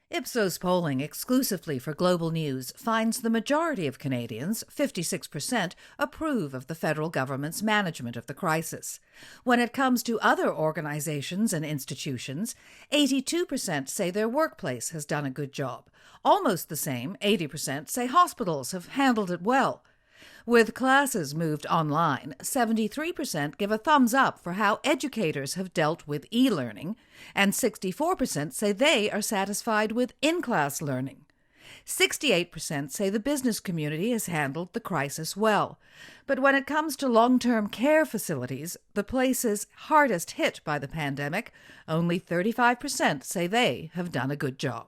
Ipsos polling exclusively for Global News finds the majority of Canadians, 56%, approve of the federal government's management of the crisis. When it comes to other organizations and institutions, 82% say their workplace has done a good job. Almost the same, 80%, say hospitals have handled it well. With classes moved online, 73% give a thumbs up for how educators have dealt with e-learning, and 64% say they are satisfied with in-class learning. 68% say the business community has handled the crisis well. But when it comes to long-term care facilities, the places hardest hit by the pandemic, only 35% say they have done a good job.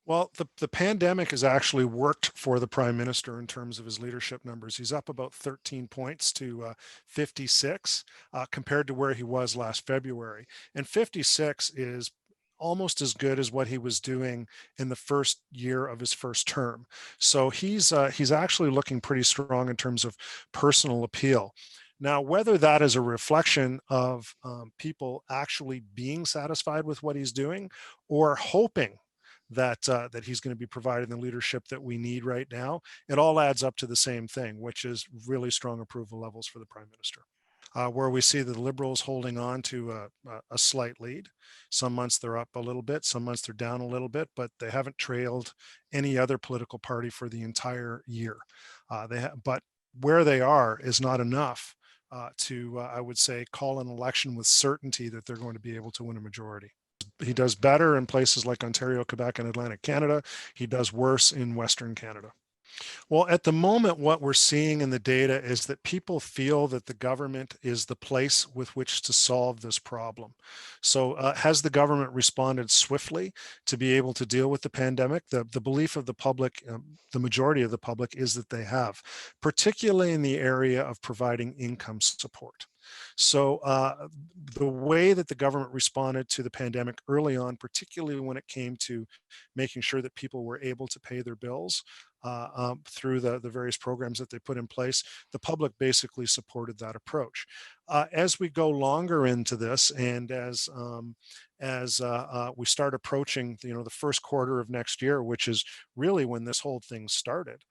Well, the pandemic has actually worked for the Prime Minister in terms of his leadership numbers. He's up about 13 points to 56 compared to where he was last February. And 56 is almost as good as what he was doing in the first year of his first term. So he's actually looking pretty strong in terms of personal appeal. Now, whether that is a reflection of people actually being satisfied with what he's doing or hoping that he's going to be providing the leadership that we need right now, it all adds up to the same thing, which is really strong approval levels for the Prime Minister. Where we see the Liberals holding on to a slight lead. Some months they're up a little bit, some months they're down a little bit, but they haven't trailed any other political party for the entire year. But where they are is not enough to, I would say, call an election with certainty that they're going to be able to win a majority. He does better in places like Ontario, Quebec, and Atlantic Canada. He does worse in Western Canada. Well, at the moment, what we're seeing in the data is that people feel that the government is the place with which to solve this problem. So has the government responded swiftly to be able to deal with the pandemic? The belief of the public, the majority of the public, is that they have, particularly in the area of providing income support. So the way that the government responded to the pandemic early on, particularly when it came to making sure that people were able to pay their bills through the various programs that they put in place, the public basically supported that approach. As we go longer into this, and as we start approaching, the first quarter of next year, which is really when this whole thing started,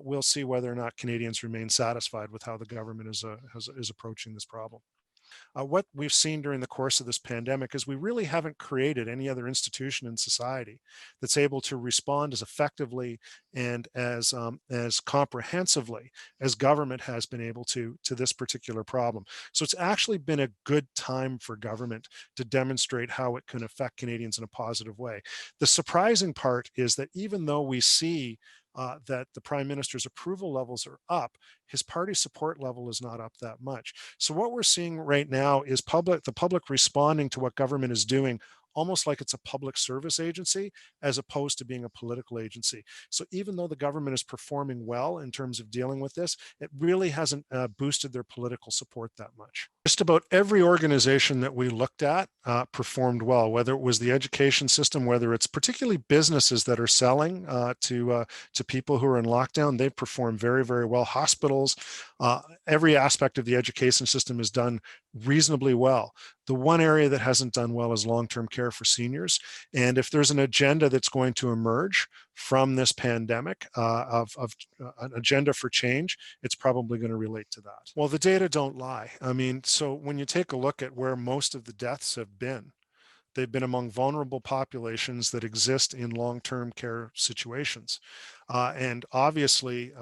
we'll see whether or not Canadians remain satisfied with how the government is approaching this problem. What we've seen during the course of this pandemic is we really haven't created any other institution in society that's able to respond as effectively and as comprehensively as government has been able to this particular problem. So it's actually been a good time for government to demonstrate how it can affect Canadians in a positive way. The surprising part is that even though we see that the Prime Minister's approval levels are up, his party support level is not up that much. So what we're seeing right now is the public responding to what government is doing almost like it's a public service agency as opposed to being a political agency. So even though the government is performing well in terms of dealing with this, it really hasn't boosted their political support that much. Just about every organization that we looked at performed well, whether it was the education system, whether it's particularly businesses that are selling to people who are in lockdown, they've performed very, very well. Hospitals, every aspect of the education system is done reasonably well. The one area that hasn't done well is long-term care for seniors. And if there's an agenda that's going to emerge from this pandemic of an agenda for change, it's probably going to relate to that. Well, the data don't lie. I mean, so when you take a look at where most of the deaths have been, they've been among vulnerable populations that exist in long-term care situations. And obviously,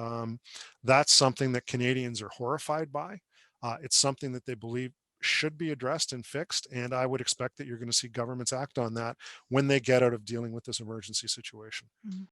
that's something that Canadians are horrified by. It's something that they believe should be addressed and fixed. And I would expect that you're going to see governments act on that when they get out of dealing with this emergency situation. Mhm.